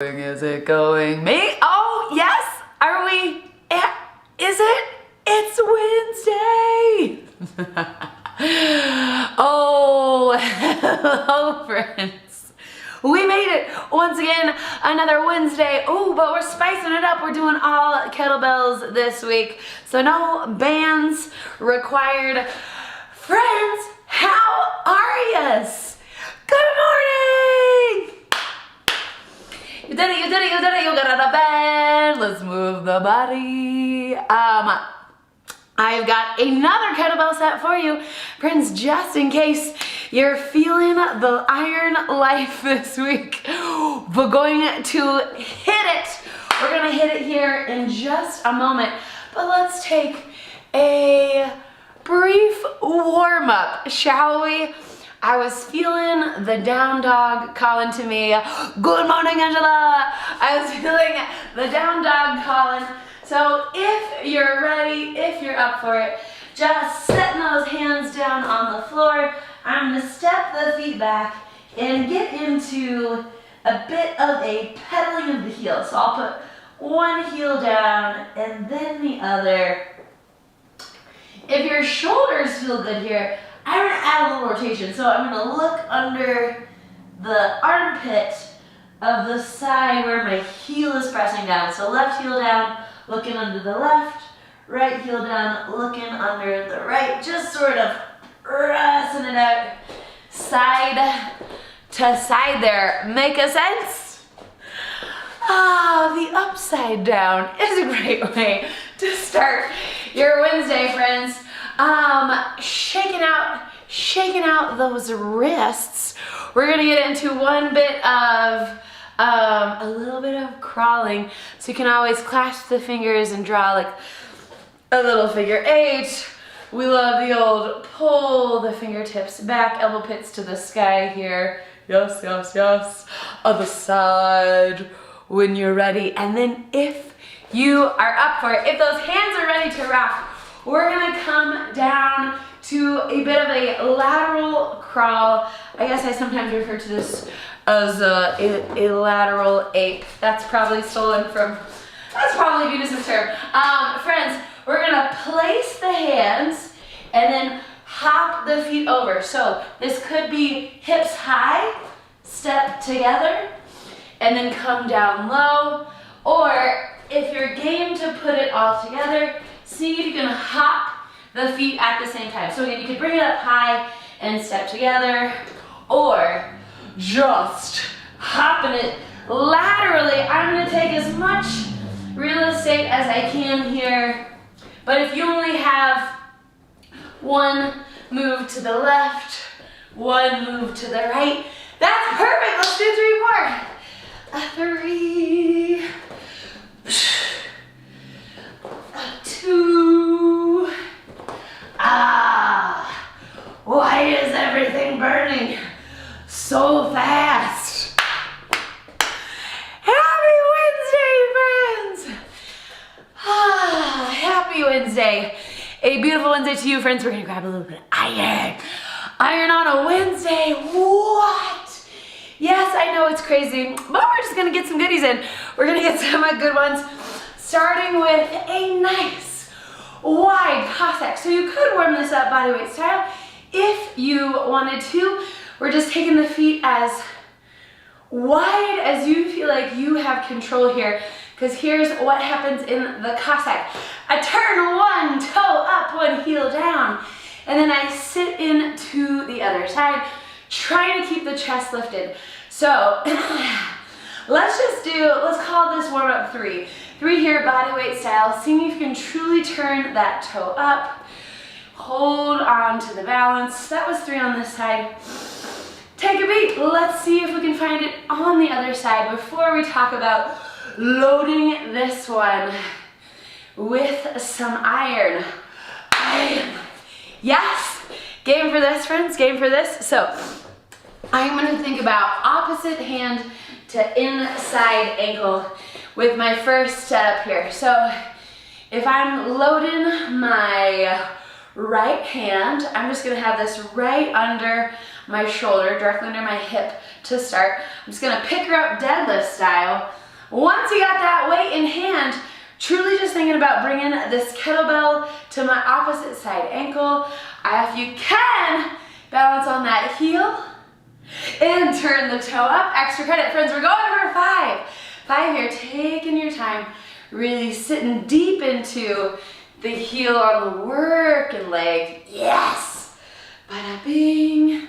Is it going? Me? Oh, yes! Are we? Is it? It's Wednesday! Oh, hello, friends. We made it once again, another Wednesday. Oh, but we're spicing it up. We're doing all kettlebells this week. So no bands required. Friends, how are yous? Good morning! You did it, you did it, you did it. You got out of bed. Let's move the body. I've got another kettlebell set for you, friends, just in case you're feeling the iron life this week. We're going to hit it. We're gonna hit it here in just a moment, but let's take a brief warm up, shall we? I was feeling the down dog calling to me. Good morning, Angela. I was feeling the down dog calling. So if you're ready, if you're up for it, just setting those hands down on the floor. I'm gonna step the feet back and get into a bit of a pedaling of the heel. So I'll put one heel down and then the other. If your shoulders feel good here, I'm gonna add a little rotation. So I'm gonna look under the armpit of the side where my heel is pressing down. So left heel down, looking under the left, right heel down, looking under the right, just sort of pressing it out side to side there. Make a sense? Ah, the upside down is a great way to start your Wednesday, friends. Shaking out those wrists. We're gonna get into one bit of a little bit of crawling, so you can always clasp the fingers and draw like a little figure eight. We love the old pull the fingertips back, elbow pits to the sky here. Yes, yes, yes. Other side when you're ready. And then if you are up for it, if those hands are ready to rock, we're gonna come down to a bit of a lateral crawl. I guess I sometimes refer to this as a lateral ape. That's probably stolen from, that's probably Venus's term. Friends, we're gonna place the hands and then hop the feet over. So this could be hips high, step together, and then come down low. Or if you're game to put it all together, see if you can hop the feet at the same time. So again, you could bring it up high and step together, or just hopping it laterally. I'm gonna take as much real estate as I can here, but if you only have one move to the left, one move to the right, that's perfect. Let's do three more. Three, two. Why is everything burning so fast? Happy Wednesday, friends! Happy Wednesday. A beautiful Wednesday to you, friends. We're gonna grab a little bit of iron. Iron on a Wednesday, what? Yes, I know it's crazy, but we're just gonna get some goodies in. We're gonna get some good ones, starting with a nice wide Cossack. So you could warm this up bodyweight style if you wanted to. We're just taking the feet as wide as you feel like you have control here, because here's what happens in the Cossack. I turn one toe up, one heel down, and then I sit into the other side, trying to keep the chest lifted. So let's call this warm up three. Three here, bodyweight style, seeing if you can truly turn that toe up. Hold on to the balance. That was three on this side. Take a beat. Let's see if we can find it on the other side before we talk about loading this one with some iron. Yes, game for this, friends, game for this. So I'm gonna think about opposite hand to inside ankle with my first setup here. So if I'm loading my right hand, I'm just gonna have this right under my shoulder, directly under my hip to start. I'm just gonna pick her up deadlift style. Once you got that weight in hand, truly just thinking about bringing this kettlebell to my opposite side ankle. If you can, balance on that heel and turn the toe up. Extra credit, friends, we're going for 5. 5 here, taking your time, really sitting deep into the heel on the working leg. Yes! Bada bing.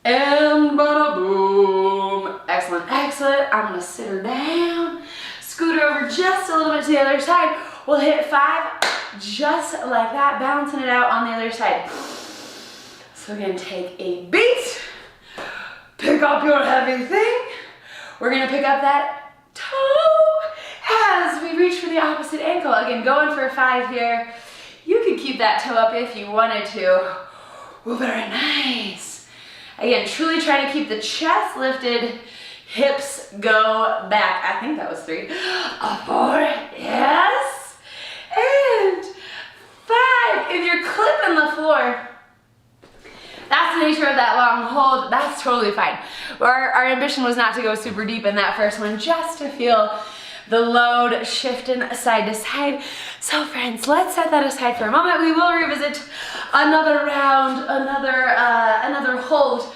And bada boom. Excellent, excellent. I'm gonna sit her down, scoot her over just a little bit to the other side. We'll hit 5 just like that, balancing it out on the other side. So again, take a beat, pick up your heavy thing. We're gonna pick up that toe as we reach for the opposite ankle. Again, going for 5 here. You could keep that toe up if you wanted to. Oh, very nice. Again, truly try to keep the chest lifted, hips go back. I think that was 3. 4, yes. And 5. If you're clipping the floor, that's the nature of that long hold. That's totally fine. Our ambition was not to go super deep in that first one, just to feel the load shifting side to side. So friends, let's set that aside for a moment. We will revisit another round, another hold.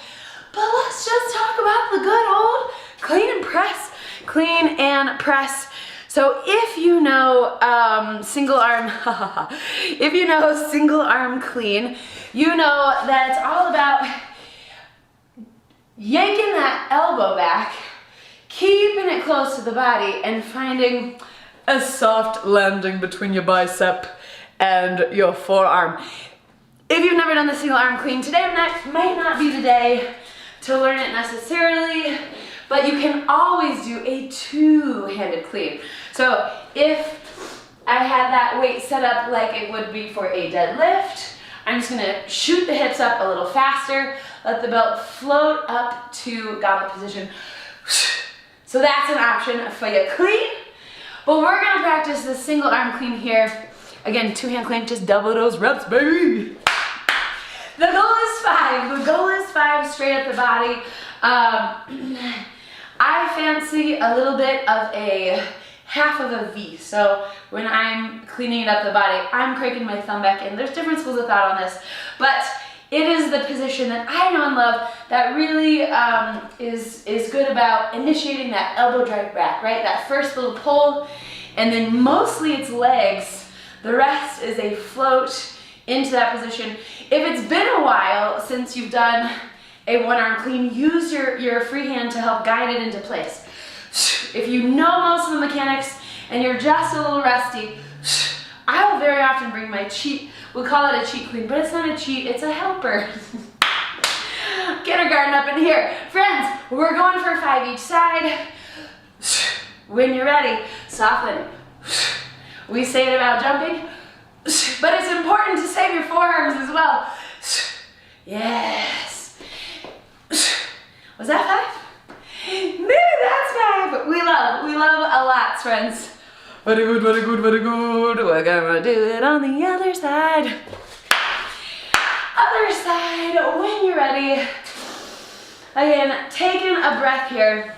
But let's just talk about the good old clean and press. Clean and press. So if you know single arm, if you know single arm clean, you know that it's all about yanking that elbow back, keeping it close to the body, and finding a soft landing between your bicep and your forearm. If you've never done the single arm clean, today might not be the day to learn it necessarily, but you can always do a two-handed clean. So if I had that weight set up like it would be for a deadlift, I'm just gonna shoot the hips up a little faster, let the belt float up to goblet position. So that's an option for your clean. But we're gonna practice the single arm clean here. Again, two-hand clean, just double those reps, baby. The goal is 5. The goal is 5 straight up the body. I fancy a little bit of a half of a V. So when I'm cleaning it up the body, I'm cranking my thumb back in. There's different schools of thought on this, but it is the position that I know and love that really is good about initiating that elbow drive back, right? That first little pull, and then mostly it's legs. The rest is a float into that position. If it's been a while since you've done a one-arm clean, use your free hand to help guide it into place. If you know most of the mechanics and you're just a little rusty, I will very often bring my cheat, we call it a cheat clean, but it's not a cheat, it's a helper. Kindergarten up in here. Friends, we're going for 5 each side. When you're ready, soft landing. We say it about jumping, but it's important to save your forearms as well. Yes. Was that 5? Maybe that's 5. We love a lot, friends. Very good, very good, very good. We're gonna do it on the other side. Other side, when you're ready. Again, taking a breath here.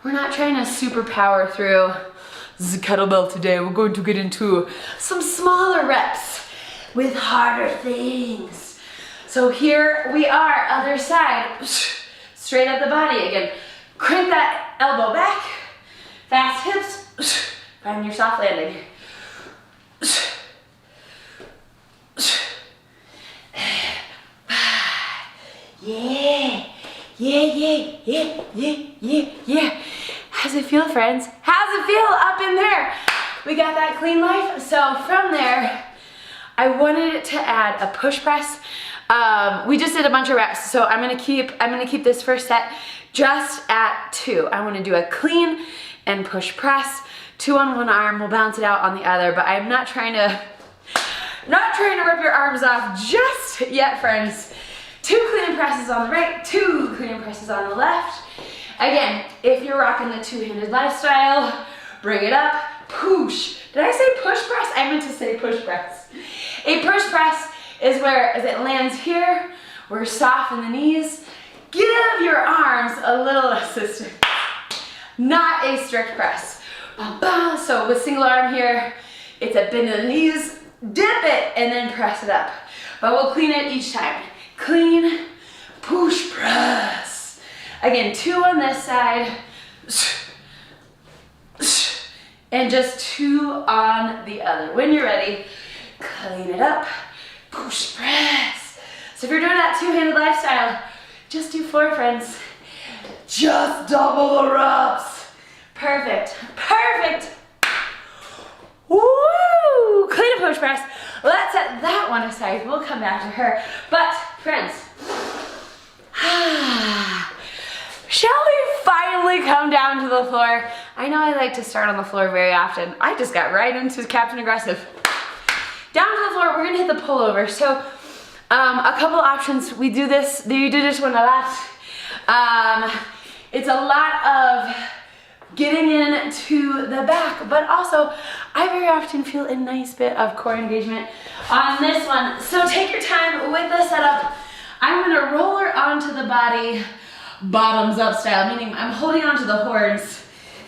We're not trying to super power through the kettlebell today. We're going to get into some smaller reps with harder things. So here we are, other side. Straight up the body again. Crank that elbow back. Fast hips. Find your soft landing. Yeah. Yeah, yeah, yeah, yeah, yeah, yeah. How's it feel, friends? How's it feel up in there? We got that clean life. So from there, I wanted to add a push press. We just did a bunch of reps, so I'm gonna keep this first set just at 2. I want to do a clean and push press, 2 on one arm. We'll balance it out on the other, but I'm not trying to rip your arms off just yet, friends. 2 clean and presses on the right, 2 clean and presses on the left. Again, if you're rocking the two-handed lifestyle, bring it up, push. Did I say push press? I meant to say push press. A push press is where, as it lands here, we're soft in the knees, Give your arms a little assistance. Not a strict press. So with single arm here, it's a bend in the knees, dip it, and then press it up. But we'll clean it each time. Clean, push, press. Again, 2 on this side, and just 2 on the other. When you're ready, clean it up, push, press. So if you're doing that 2-handed lifestyle, just do 4, friends. Just double the reps. Perfect, perfect. Woo! Clean a push press. Let's set that one aside. We'll come back to her. But friends, shall we finally come down to the floor? I know I like to start on the floor very often. I just got right into Captain Aggressive. Down to the floor, we're gonna hit the pullover. So a couple options. We do this, you do this one a lot. It's a lot of getting into the back, but also I very often feel a nice bit of core engagement on this one. So take your time with the setup. I'm gonna roll her onto the body, bottoms up style, meaning I'm holding onto the horns,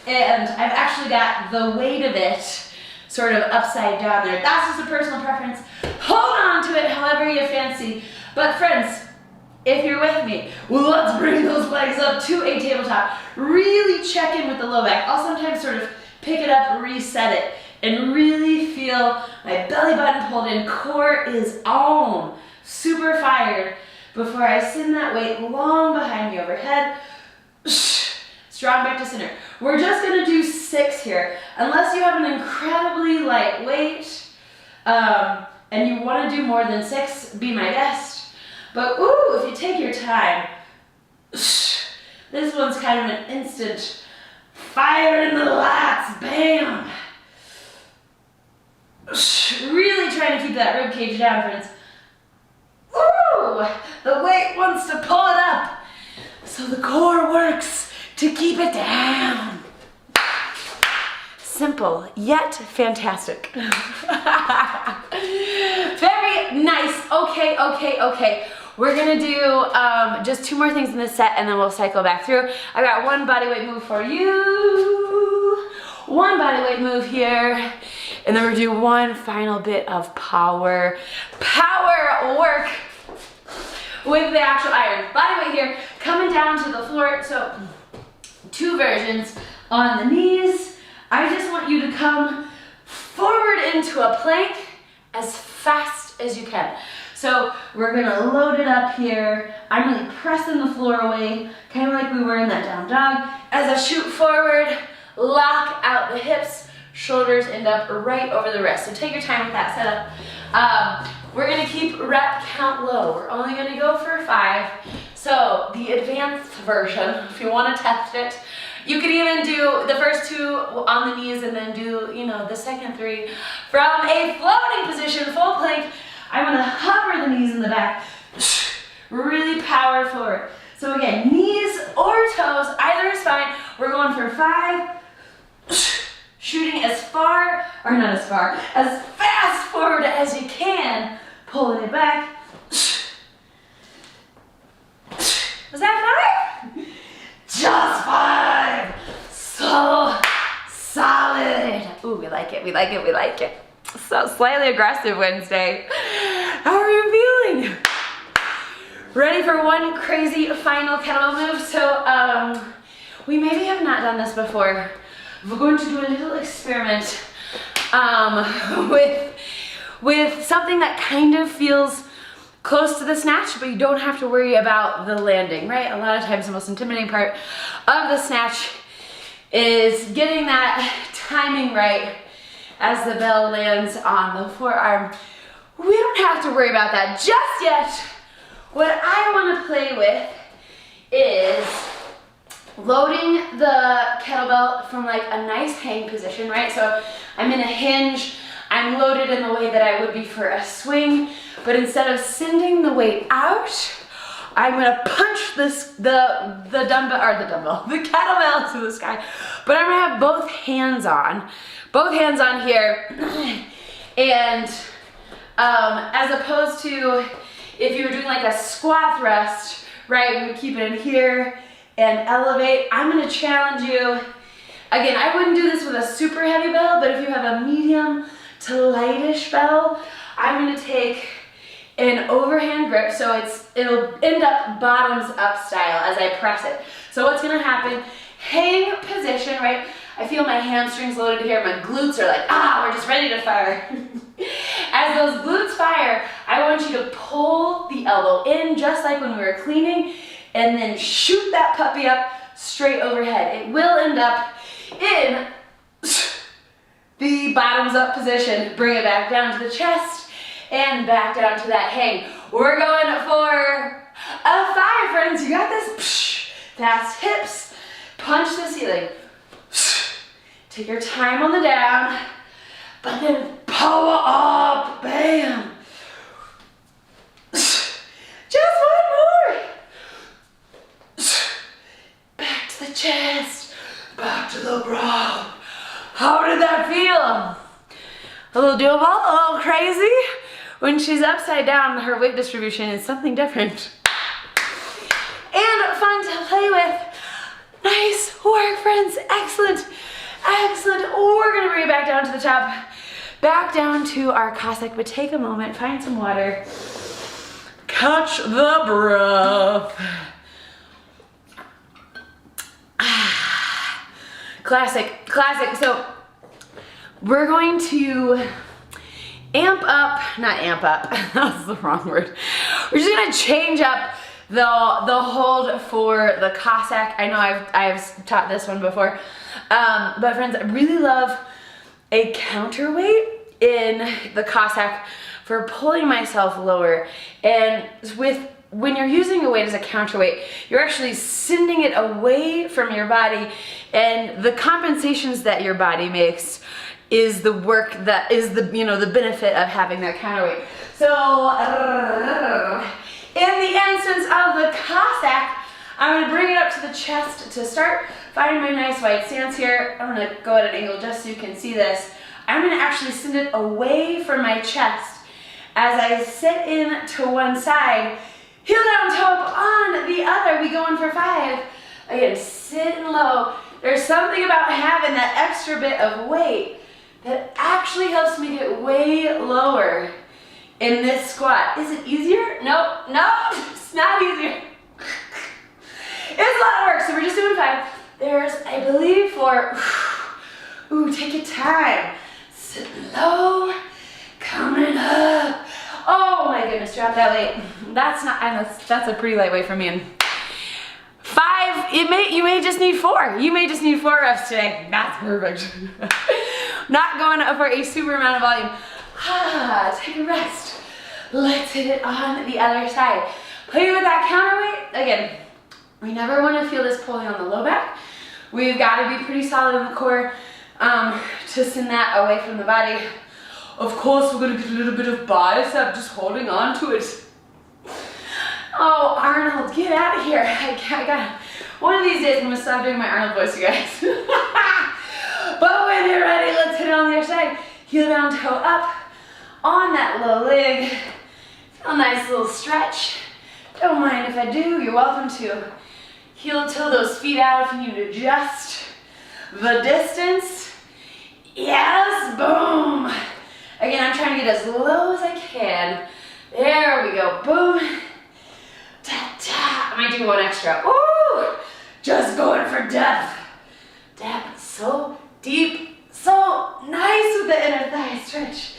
and I've actually got the weight of it sort of upside down there. That's just a personal preference. Hold on to it however you fancy. But friends, if you're with me, let's bring those legs up to a tabletop. Really check in with the low back. I'll sometimes sort of pick it up, reset it, and really feel my belly button pulled in. Core is on, super fired before I send that weight long behind me overhead. Strong back to center. We're just gonna do 6 here. Unless you have an incredibly light weight and you wanna do more than 6, be my guest. But ooh, if you take your time, this one's kind of an instant fire in the lats, bam. Really trying to keep that rib cage down, friends. Ooh, the weight wants to pull it up, so the core works to keep it down. Simple, yet fantastic. Very nice, okay. We're gonna do just 2 more things in this set and then we'll cycle back through. I got 1 bodyweight move for you, 1 bodyweight move here, and then we're gonna do 1 final bit of power work with the actual iron. Bodyweight here, coming down to the floor. So 2 versions on the knees. I just want you to come forward into a plank as fast as you can. So we're gonna load it up here. I'm really pressing the floor away, kind of like we were in that down dog. As I shoot forward, lock out the hips, shoulders end up right over the wrist. So take your time with that setup. We're gonna keep rep count low. We're only gonna go for 5. So the advanced version, if you wanna test it, you could even do the first 2 on the knees and then do, you know, the second 3 from a floating position, full plank. I'm gonna hover the knees in the back, really power forward. So again, knees or toes, either is fine. We're going for 5, shooting as far, or not as far, as fast forward as you can, pulling it back. Was that 5? Just 5. So solid. Ooh, we like it. So slightly aggressive Wednesday. How are you feeling? Ready for 1 crazy final kettlebell move? So we maybe have not done this before. We're going to do a little experiment with something that kind of feels close to the snatch, but you don't have to worry about the landing, right? A lot of times the most intimidating part of the snatch is getting that timing right as the bell lands on the forearm. We don't have to worry about that just yet. What I want to play with is loading the kettlebell from like a nice hang position, right? So I'm in a hinge, I'm loaded in the way that I would be for a swing, but instead of sending the weight out, I'm gonna punch the kettlebell to the sky, but I'm gonna have both hands on here, and as opposed to if you were doing like a squat thrust, right? We would keep it in here and elevate. I'm gonna challenge you. Again, I wouldn't do this with a super heavy bell, but if you have a medium to lightish bell, I'm gonna take an overhand grip, so it'll end up bottoms up style as I press it. So what's gonna happen, hang position, right? I feel my hamstrings loaded here, my glutes are like, we're just ready to fire. As those glutes fire, I want you to pull the elbow in just like when we were cleaning, and then shoot that puppy up straight overhead. It will end up in the bottoms up position. Bring it back down to the chest and back down to that hang. We're going for a 5, friends. You got this. Fast hips. Punch the ceiling. Take your time on the down, but then power up. Bam. Just one more. Back to the chest. Back to the brow. How did that feel? A little doable, a little crazy. When she's upside down, her weight distribution is something different. And fun to play with. Nice work, friends. Excellent. Excellent. We're gonna bring it back down to the top. Back down to our Cossack, but take a moment, find some water. Catch the breath. Classic, classic. So we're going to amp up, not amp up, that's the wrong word. We're just gonna change up the hold for the Cossack. I know I've taught this one before, but friends, I really love a counterweight in the Cossack for pulling myself lower. And when you're using a weight as a counterweight, you're actually sending it away from your body, and the compensations that your body makes is the work that is the benefit of having that counterweight. So in the instance of the Cossack, I'm gonna bring it up to the chest to start. Find my nice wide stance here. I'm gonna go at an angle just so you can see this. I'm gonna actually send it away from my chest as I sit in to one side, heel down, toe up on the other. We go in for 5. Again, sitting low. There's something about having that extra bit of weight that actually helps me get way lower in this squat. Is it easier? Nope, it's not easier. It's a lot of work, so we're just doing 5. There's, I believe, 4. Ooh, take your time. Sitting low, coming up. Oh my goodness, drop that weight. That's a pretty light weight for me. And 5, you may just need 4. You may just need 4 reps today. That's perfect. Not going for a super amount of volume. Take a rest. Let's hit it on the other side. Play with that counterweight. Again, we never want to feel this pulling on the low back. We've got to be pretty solid in the core to send that away from the body. Of course, we're going to get a little bit of bicep just holding on to it. Oh, Arnold, get out of here. I got one of these days I'm going to stop doing my Arnold voice, you guys. But when you're ready, let's hit it on the other side. Heel down, toe up on that low leg. Feel a nice little stretch. Don't mind if I do, you're welcome to. Heel toe those feet out if you need to adjust the distance. Yes, boom. Again, I'm trying to get as low as I can. There we go, boom. Ta-ta. I might do one extra. Ooh, just going for depth. Depth, so deep, so nice with the inner thigh stretch.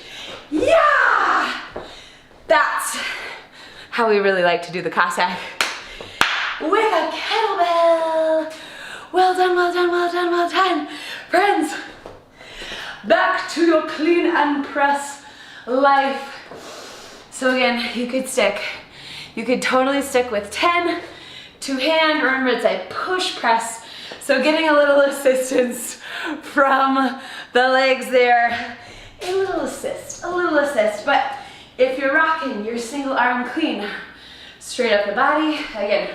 Yeah! That's how we really like to do the Cossack. With a kettlebell. Well done, well done, well done, well done. Friends, back to your clean and press life. So again, you could totally stick with 10, 2 hand, remember it's a push press. So getting a little assistance from the legs there. A little assist, but if you're rocking your single arm clean, straight up the body, again,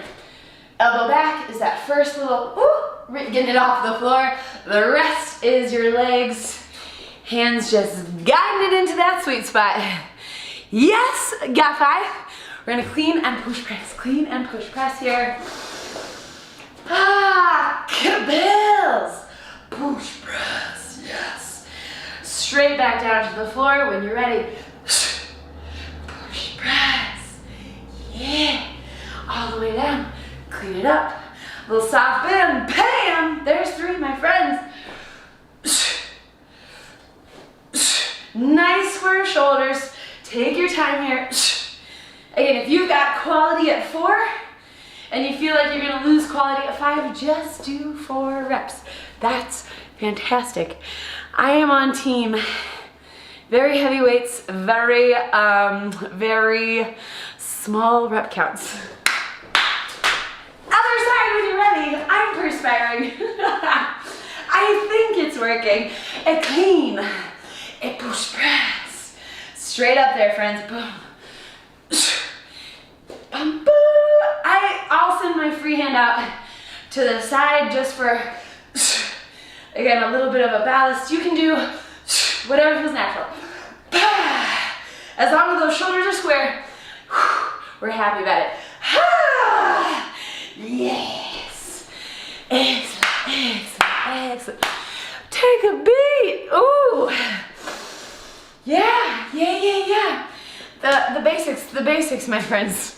elbow back is that first little, getting it off the floor. The rest is your legs. Hands just guiding it into that sweet spot. Yes, got 5. We're gonna clean and push press here. Ah, kettlebells. Push press, yes. Straight back down to the floor when you're ready. Push press, yeah. All the way down, clean it up. Little soft bend, bam! There's 3, my friends. Nice square shoulders. Take your time here. Again, if you've got quality at 4 and you feel like you're gonna lose quality at 5, just do 4 reps. That's fantastic. I am on team very heavy weights, very small rep counts. Other side when you're ready. I'm perspiring. I think it's working. A clean, a push press. Straight up there, friends. Boom. Boom, boom. I'll send my free hand out to the side just for, again, a little bit of a ballast. You can do whatever feels natural. As long as those shoulders are square, we're happy about it. Yes. Excellent, excellent, excellent. Take a beat. Ooh. Yeah. The basics, my friends.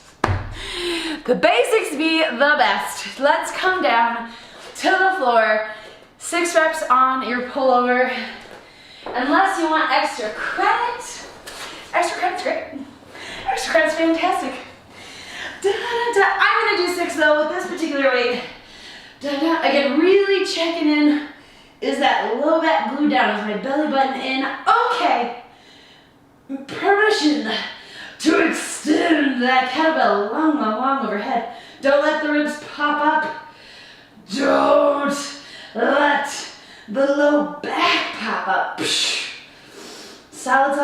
The basics be the best. Let's come down to the floor. 6 reps on your pullover. Unless you want extra credit. Extra credit's great. Extra credit's fantastic. I'm gonna do 6 though with this particular weight. Again, really checking in. Is that low back glued down? Is my belly button in? Okay. Permission to extend that kettlebell long overhead. Don't let the ribs pop up. Don't let the low back pop up. Solid,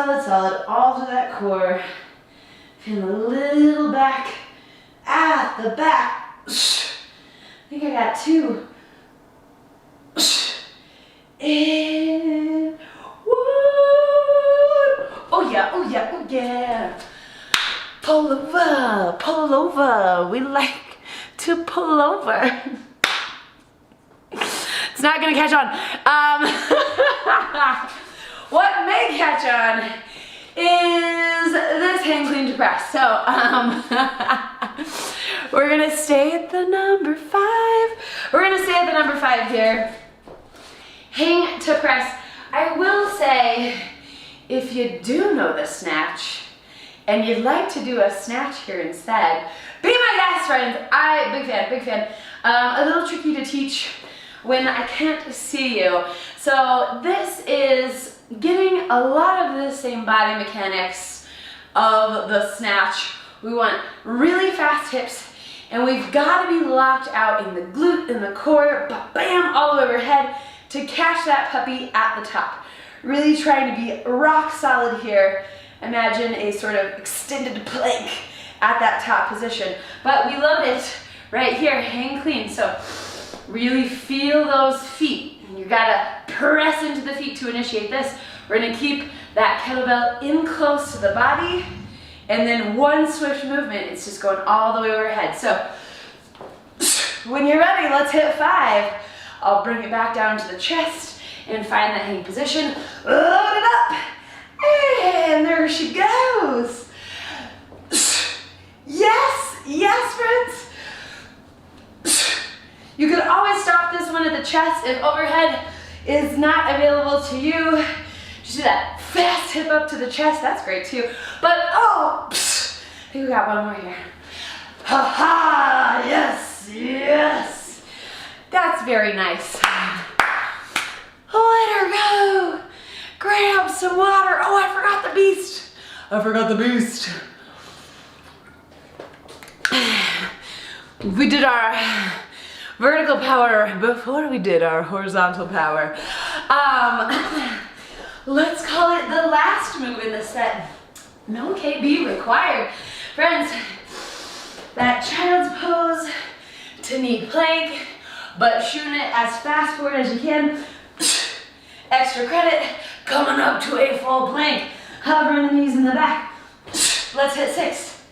all to that core. Feel a little back at the back. I think I got 2. And 1. Oh yeah. Pull over. We like to pull over. It's not gonna catch on. What may catch on is this hang clean to press. So we're gonna stay at the number 5. We're gonna stay at the number 5 here. Hang to press. I will say, if you do know the snatch and you'd like to do a snatch here instead, be my guest, friends. Big fan. A little tricky to teach when I can't see you. So this is getting a lot of the same body mechanics of the snatch. We want really fast hips, and we've got to be locked out in the glute, in the core, bam, all the way overhead to catch that puppy at the top. Really trying to be rock solid here. Imagine a sort of extended plank at that top position. But we load it right here, hang clean. So really feel those feet. You gotta press into the feet to initiate this. We're gonna keep that kettlebell in close to the body, and then one swift movement, it's just going all the way overhead. So when you're ready, let's hit 5. I'll bring it back down to the chest and find that hang position. Load it up. And there she goes. Yes, friends. You could always stop this one at the chest if overhead is not available to you. Just do that fast hip up to the chest. That's great too. But I think we got one more here. Ha! Yes. That's very nice. Let her go. Grab some water. Oh, I forgot the beast. We did our vertical power before we did our horizontal power. Let's call it the last move in the set. No KB required. Friends, that child's pose to knee plank, but shooting it as fast forward as you can. Extra credit, coming up to a full plank. Hovering the knees in the back. Let's hit 6.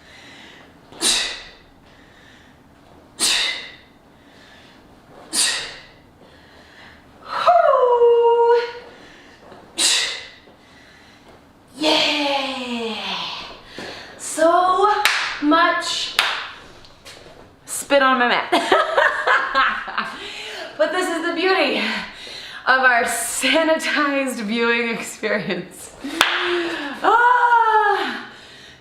on my mat. But this is the beauty of our sanitized viewing experience.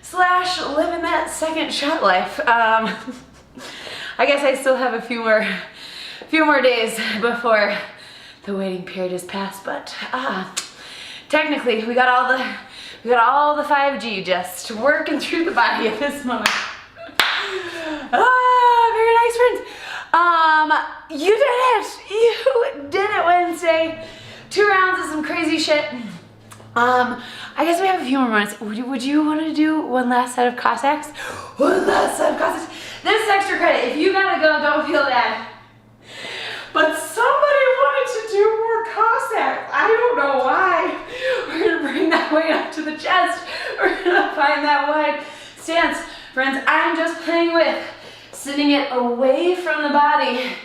Slash living that second shot life. I guess I still have a few more days before the waiting period is passed, but technically we got all the 5G just working through the body at this moment. Very nice, friends. You did it. You did it Wednesday. 2 rounds of some crazy shit. I guess we have a few more minutes. Would you want to do one last set of Cossacks? One last set of Cossacks. This is extra credit. If you gotta go, don't feel bad. But somebody wanted to do more Cossacks. I don't know why. We're gonna bring that weight up to the chest. We're gonna find that wide stance. Friends, I'm just playing with sitting it away from the body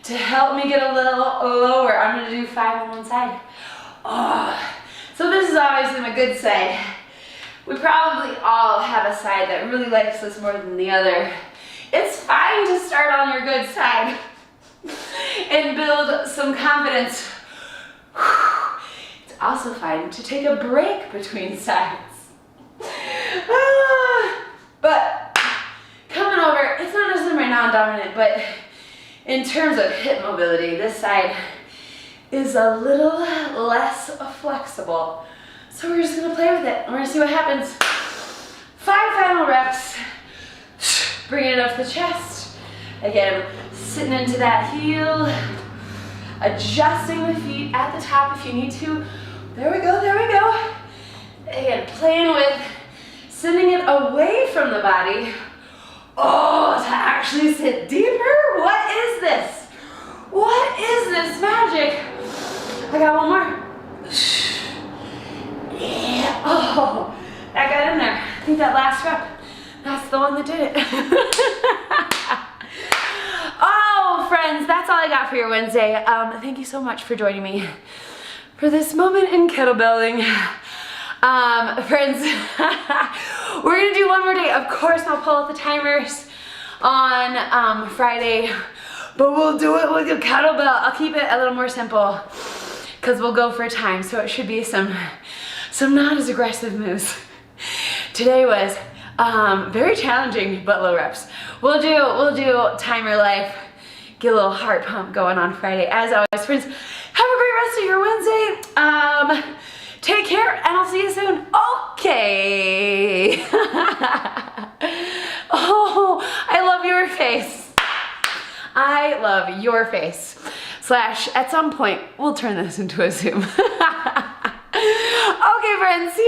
to help me get a little lower. I'm gonna do 5 on one side. So this is obviously my good side. We probably all have a side that really likes this more than the other. It's fine to start on your good side and build some confidence. It's also fine to take a break between sides. But coming over, it's not necessarily my non-dominant, but in terms of hip mobility, this side is a little less flexible. So we're just gonna play with it. We're gonna see what happens. 5 final reps. Bringing it up to the chest. Again, sitting into that heel. Adjusting the feet at the top if you need to. There we go, there we go. Again, playing with sending it away from the body. To actually sit deeper? What is this? What is this magic? I got one more. Yeah. That got in there. I think that last rep, that's the one that did it. Friends, that's all I got for your Wednesday. Thank you so much for joining me for this moment in kettlebelling. Friends, we're gonna do one more day. Of course, I'll pull out the timers on Friday, but we'll do it with a kettlebell. I'll keep it a little more simple because we'll go for time, so it should be some not as aggressive moves. Today was very challenging, but low reps. We'll do timer life. Get a little heart pump going on Friday. As always, friends, have a great rest of your Wednesday. Take care, and I'll see you soon. Okay. I love your face. I love your face. Slash, at some point, we'll turn this into a Zoom. Okay, friends. See you